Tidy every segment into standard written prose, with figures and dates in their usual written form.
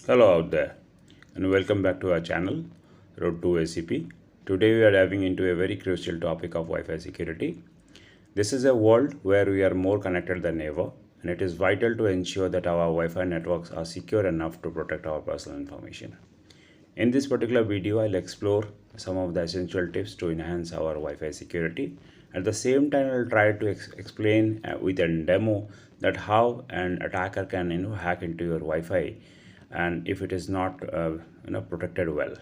Hello out there, and welcome back to our channel Road to ACP. Today we are diving into a very crucial topic of Wi-Fi security. This is a world where we are more connected than ever, and it is vital to ensure that our Wi-Fi networks are secure enough to protect our personal information. In this particular video, I'll explore some of the essential tips to enhance our Wi-Fi security. At the same time, I'll try to explain with a demo that how an attacker can hack into your Wi-Fi, and if it is not protected well.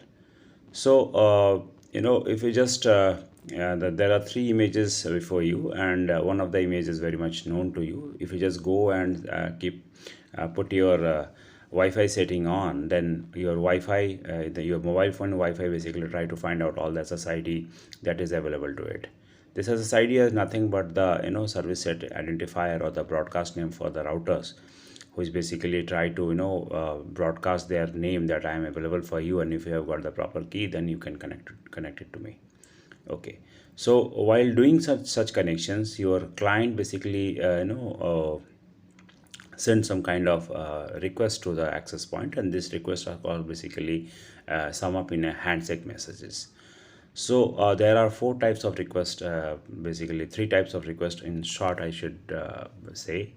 So if you just there are three images before you, and one of the images is very much known to you. If you just go and put your Wi-Fi setting on, then your Wi-Fi, your mobile phone Wi-Fi basically try to find out all the SSID that is available to it. This SSID is nothing but the service set identifier or the broadcast name for the routers, which basically try to broadcast their name that I am available for you, and if you have got the proper key, then you can connect it to me. Okay, so while doing such connections, your client basically send some kind of request to the access point, and this request are called basically sum up in a handshake messages. So there are four types of request, basically three types of request in short, I should say.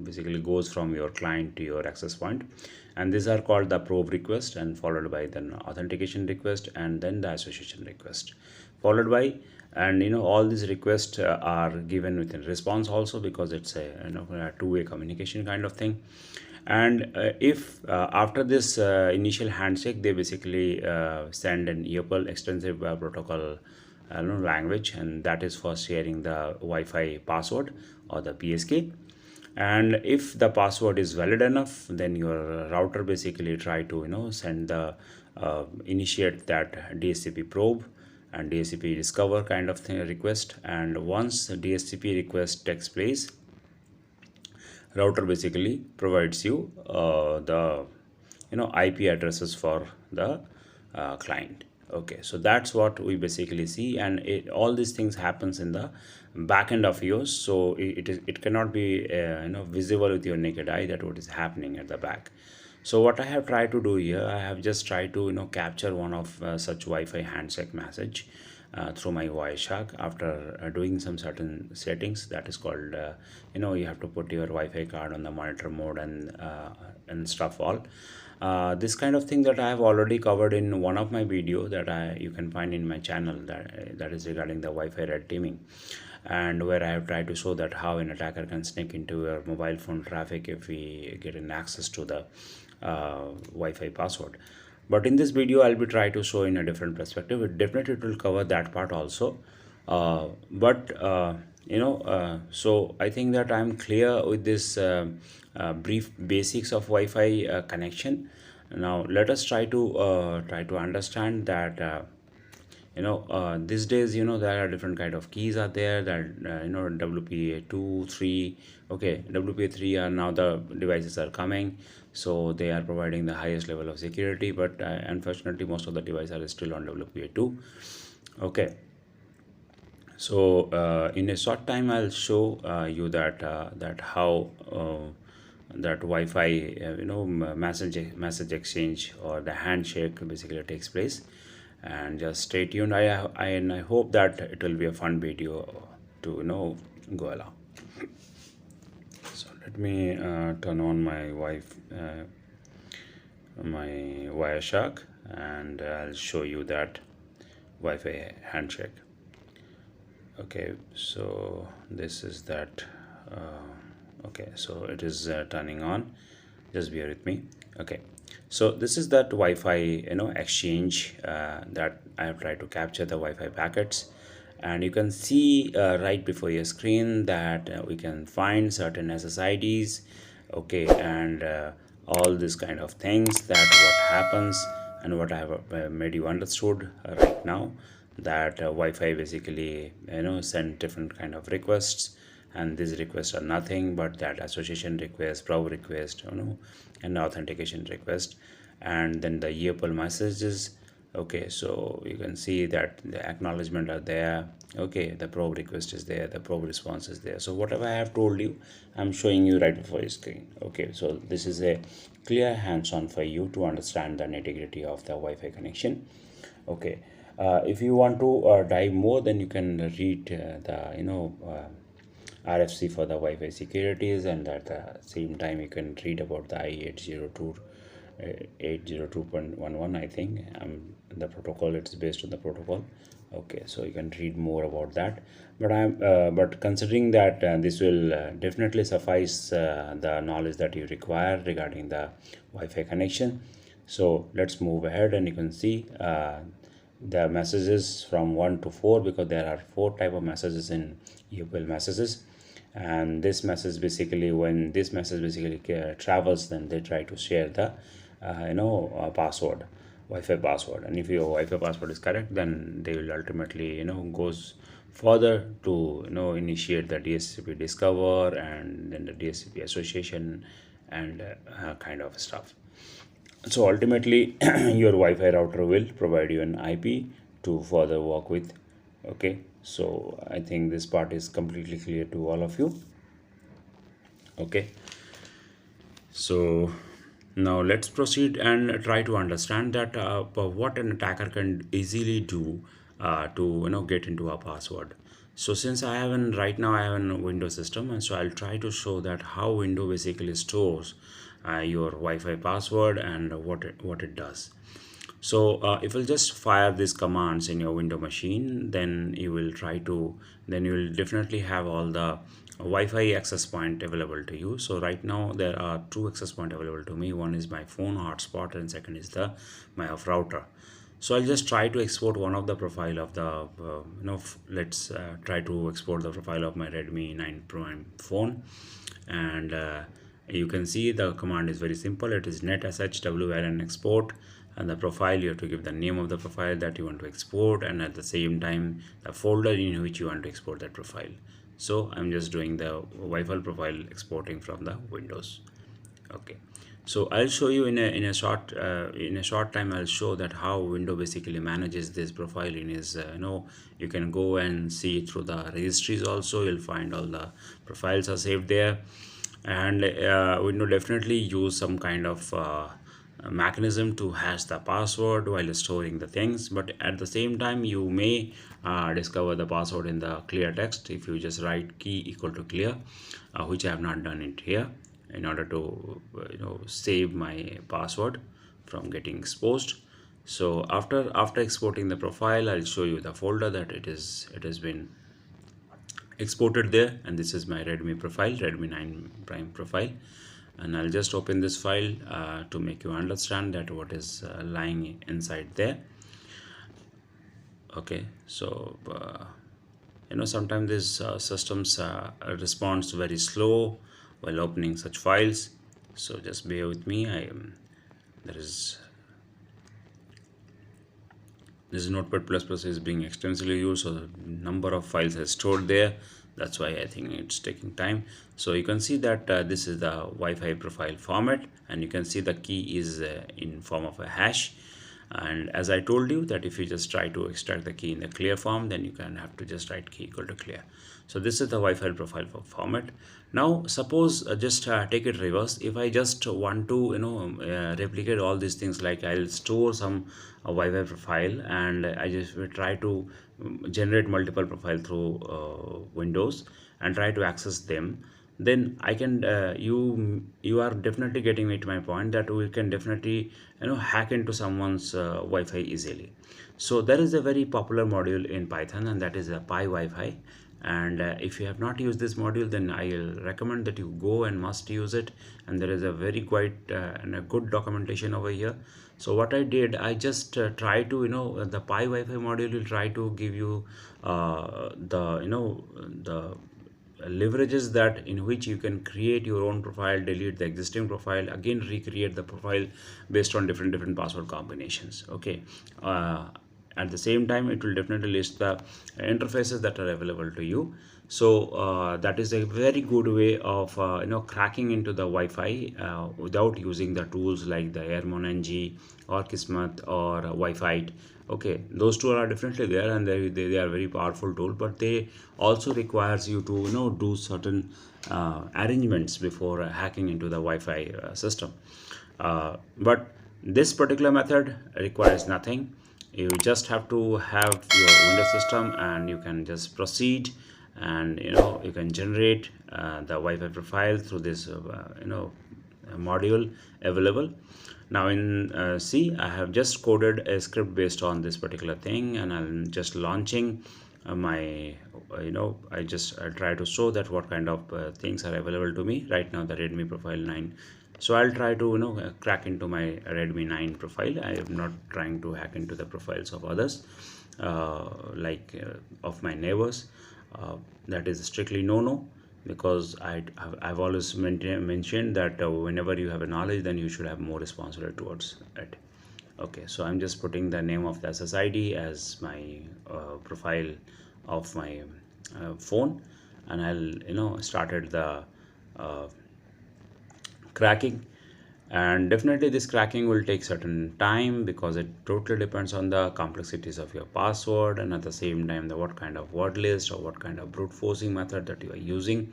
Basically goes from your client to your access point, and these are called the probe request, and followed by then authentication request, and then the association request, followed by, and all these requests are given with a response also, because it's a two-way communication kind of thing. And if after this initial handshake, they basically send an EOPL extensive protocol language, and that is for sharing the Wi-Fi password or the PSK. And if the password is valid enough, then your router basically try to send the initiate that DHCP probe and DHCP discover kind of thing request. And once the DHCP request takes place, router basically provides you the IP addresses for the client. Okay, so that's what we basically see, and all these things happens in the back end of yours, so it cannot be visible with your naked eye that what is happening at the back. So what I have tried to do here, I have just tried to capture one of such Wi-Fi handshake message through my Wireshark after doing some certain settings. That is called you have to put your Wi-Fi card on the monitor mode and stuff all. This kind of thing that I have already covered in one of my video that you can find in my channel, that is regarding the Wi-Fi red teaming, and where I have tried to show that how an attacker can sneak into your mobile phone traffic if we get an access to the Wi-Fi password. But in this video, I'll be trying to show in a different perspective. It will cover that part also. So I think that I'm clear with this brief basics of Wi-Fi connection. Now let us try to understand that these days there are different kind of keys are there, that WPA 2, 3. Okay, WPA 3 are now the devices are coming, so they are providing the highest level of security, but unfortunately most of the devices are still on WPA 2. Okay, so in a short time I'll show you that how that Wi-Fi message exchange or the handshake basically takes place. And just stay tuned. I hope that it will be a fun video to go along. So let me turn on my my Wireshark, and I'll show you that Wi-Fi handshake. Okay, so this is that. Okay, so it is turning on. Just bear with me. Okay, so this is that Wi-Fi exchange that I have tried to capture the Wi-Fi packets, and you can see right before your screen that we can find certain SSIDs. Okay, and all these kind of things, that what happens, and what I have made you understood right now, that Wi-Fi basically send different kind of requests, and these requests are nothing but that association request, probe request, and authentication request, and then the EOPL messages Okay, so you can see that the acknowledgement are there. Okay, the probe request is there, the probe response is there. So whatever I have told you, I'm showing you right before your screen. Okay, so this is a clear hands-on for you to understand the nitty-gritty of the Wi-Fi connection. Okay, if you want to dive more, then you can read the RFC for the Wi-Fi securities, and at the same time you can read about the I802 802.11. I think the protocol, it's based on the protocol. Okay, so you can read more about that, but considering that this will definitely suffice the knowledge that you require regarding the Wi-Fi connection. So let's move ahead, and you can see the messages from 1 to 4, because there are 4 type of messages in UPL messages. And this message basically, when this message basically travels, then they try to share the password, Wi-Fi password. And if your Wi-Fi password is correct, then they will ultimately goes further to initiate the DSCP discover, and then the DSCP association, and kind of stuff. So ultimately your Wi-Fi router will provide you an IP to further work with. Okay, so I think this part is completely clear to all of you. Okay, so now let's proceed and try to understand that what an attacker can easily do to get into a password. So since I have an right now I have a Windows system, and so I'll try to show that how Windows basically stores your Wi-Fi password and what it does. So if you'll just fire these commands in your window machine, then you will definitely have all the Wi-Fi access point available to you. So right now there are 2 access point available to me. One is my phone hotspot, and second is the my router. So I'll just try to export one of the profile of the let's try to export the profile of my Redmi 9 Prime phone. And you can see the command is very simple. It is net shwrn export, and the profile, you have to give the name of the profile that you want to export, and at the same time the folder in which you want to export that profile. So I'm just doing the Wi-Fi profile exporting from the Windows. Okay, so I'll show you in a short time. I'll show that how Windows basically manages this profile in his you can go and see through the registries also. You'll find all the profiles are saved there. And Windows definitely use some kind of mechanism to hash the password while storing the things, but at the same time you may discover the password in the clear text if you just write key equal to clear, which I have not done it here, in order to save my password from getting exposed. So after exporting the profile, I'll show you the folder that it has been exported there, and this is my Redmi profile, Redmi 9 Prime profile. And I'll just open this file to make you understand that what is lying inside there. Okay, so sometimes these systems responds very slow while opening such files, so just bear with me. There is this Notepad++ is being extensively used, so the number of files is stored there. That's why I think it's taking time. So you can see that this is the Wi-Fi profile format, and you can see the key is in form of a hash. And as I told you that if you just try to extract the key in the clear form, then you can have to just write key equal to clear. So this is the Wi-Fi profile format. Now suppose just take it reverse. If I just want to replicate all these things, like I'll store some Wi-Fi profile, and I just will try to generate multiple profile through Windows and try to access them, then I can you are definitely getting me to my point that we can definitely hack into someone's Wi-Fi easily. So there is a very popular module in Python, and that is a PyWiFi. And if you have not used this module, then I'll recommend that you go and must use it. And there is a very quite and a good documentation over here. So what I did, I just try to the PyWiFi module will try to give you the leverages that in which you can create your own profile, delete the existing profile, again recreate the profile based on different password combinations. Okay, At the same time, it will definitely list the interfaces that are available to you. So that is a very good way of cracking into the Wi-Fi without using the tools like the Airmon NG or Kismet or Wi-Fi. Okay, those two are definitely there, and they are very powerful tool, but they also requires you to do certain arrangements before hacking into the Wi-Fi system. But this particular method requires nothing. You just have to have your Windows system, and you can just proceed, and you can generate the Wi-Fi profile through this module available. Now in C, I have just coded a script based on this particular thing, and I'm just launching my I just try to show that what kind of things are available to me right now, the Redmi Profile 9. So I'll try to crack into my Redmi 9 profile. I am not trying to hack into the profiles of others, of my neighbors. That is strictly no, because I've always mentioned that whenever you have a knowledge, then you should have more responsibility towards it. Okay, so I'm just putting the name of the SSID as my profile of my phone, and I'll started the uh, cracking. And definitely this cracking will take certain time, because it totally depends on the complexities of your password, and at the same time the what kind of word list or what kind of brute forcing method that you are using.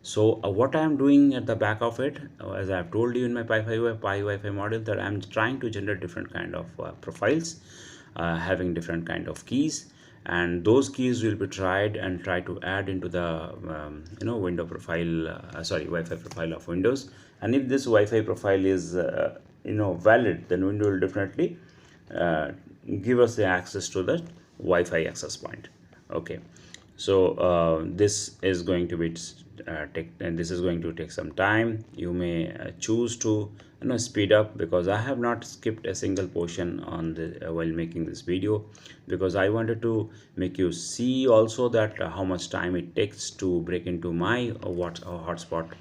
So what I am doing at the back of it, as I have told you in my Wi-Fi model, that I am trying to generate different kind of profiles having different kind of keys, and those keys will be tried and try to add into the window profile, Wi-Fi profile of Windows. And if this Wi-Fi profile is valid, then Windows will definitely uh, give us the access to the Wi-Fi access point. Okay, so this is going to be and this is going to take some time. You may choose to speed up, because I have not skipped a single portion on the while making this video, because I wanted to make you see also that how much time it takes to break into my hotspot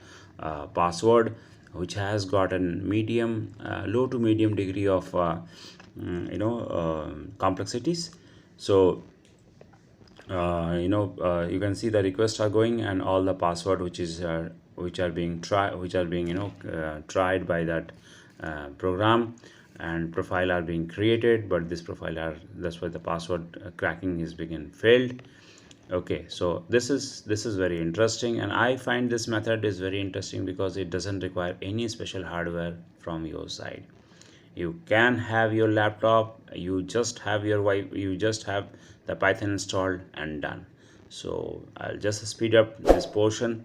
password, which has got a medium low to medium degree of complexities. So you can see the requests are going, and all the password which are being tried by that program, and profile are being created, but this profile are, that's why the password cracking is being failed. Okay, so this is very interesting, and I find this method is very interesting because it doesn't require any special hardware from your side. You can have your laptop, you just have you just have the Python installed and done. So I'll just speed up this portion.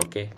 Okay,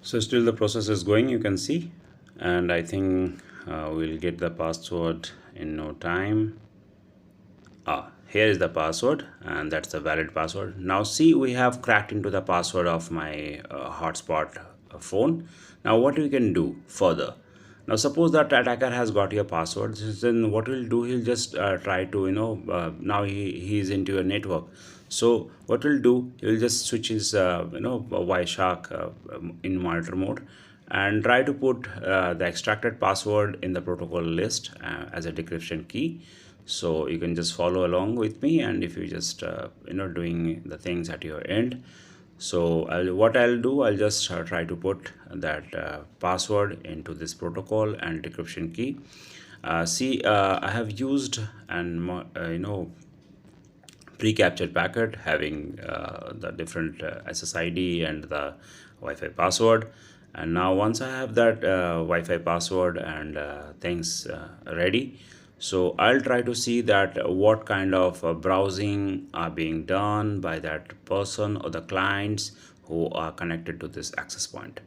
So still the process is going, you can see, and I think we'll get the password in no time. Here is the password, and that's the valid password. Now see, we have cracked into the password of my hotspot phone. Now what we can do further? Now suppose that attacker has got your password, then what he'll do, he'll just try to, now he's into your network. So what we'll do, he'll just switch his Wireshark in monitor mode, and try to put the extracted password in the protocol list as a decryption key. So you can just follow along with me, and if you just doing the things at your end. So what I'll do, I'll just try to put that password into this protocol and decryption key. See, I have used and pre-captured packet having the different SSID and the Wi-Fi password. And now once I have that Wi-Fi password and things ready, so I'll try to see that what kind of browsing are being done by that person or the clients who are connected to this access point.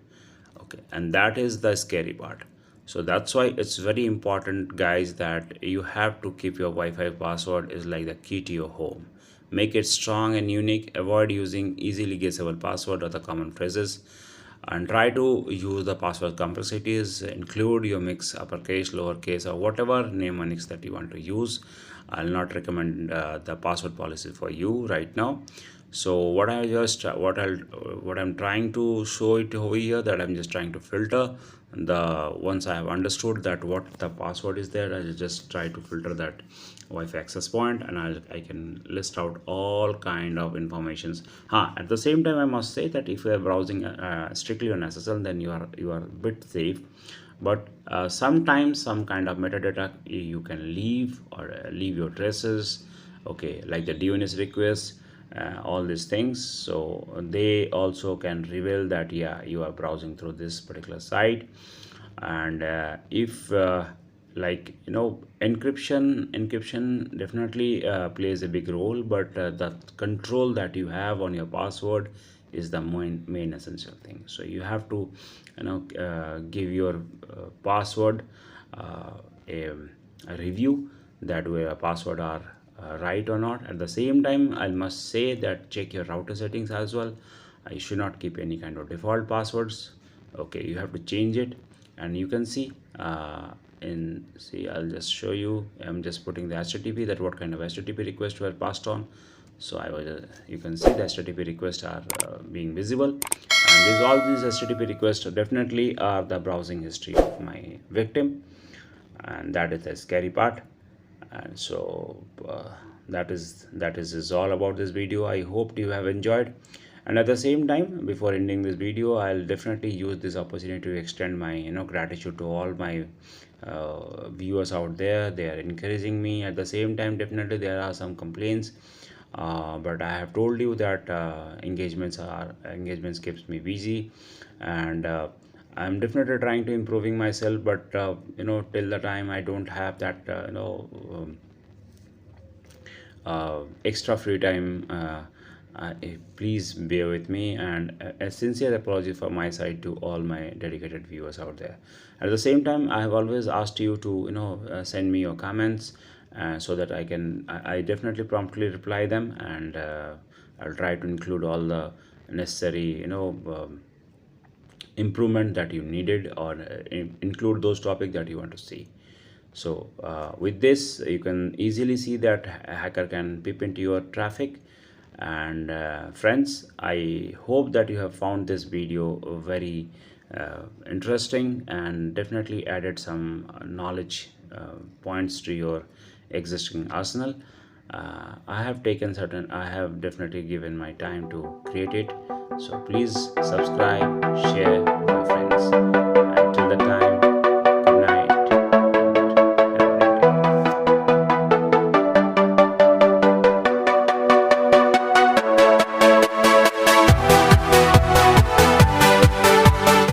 Okay, and that is the scary part. So that's why it's very important, guys, that you have to keep your Wi-Fi password is like the key to your home. Make it strong and unique. Avoid using easily guessable password or the common phrases, and try to use the password complexities. Include your mix uppercase, lowercase, or whatever mnemonics that you want to use. I'll not recommend the password policy for you right now. So what I'm trying to show it over here, that I'm just trying to filter the, once I have understood that what the password is there, I'll just try to filter that Wi-Fi access point, and I can list out all kind of informations. At the same time, I must say that if you are browsing strictly on SSL, then you are a bit safe. But sometimes some kind of metadata you can leave, or leave your traces, okay, like the DNS request, all these things. So they also can reveal that, yeah, you are browsing through this particular site. And if like encryption definitely plays a big role, but the control that you have on your password is the main essential thing. So you have to give your password a review, that where password are right or not. At the same time, I must say that check your router settings as well. You should not keep any kind of default passwords. Okay, you have to change it. And you can see see, I'll just show you. I'm just putting the HTTP, that what kind of HTTP requests were passed on. So I was you can see the HTTP requests are being visible, and all these HTTP requests definitely are the browsing history of my victim, and that is the scary part. And so that is all about this video. I hope you have enjoyed. And at the same time, before ending this video, I'll definitely use this opportunity to extend my gratitude to all my viewers out there. They are encouraging me. At the same time, definitely there are some complaints, but I have told you that engagements keeps me busy, and I'm definitely trying to improving myself. But till the time I don't have that extra free time, please bear with me, and a sincere apology from my side to all my dedicated viewers out there. At the same time, I have always asked you to send me your comments, so that I definitely promptly reply them, and I'll try to include all the necessary improvement that you needed, or include those topics that you want to see. So with this, you can easily see that a hacker can peep into your traffic. And friends, I hope that you have found this video very interesting, and definitely added some knowledge points to your existing arsenal. I have definitely given my time to create it. So please subscribe, share with your friends.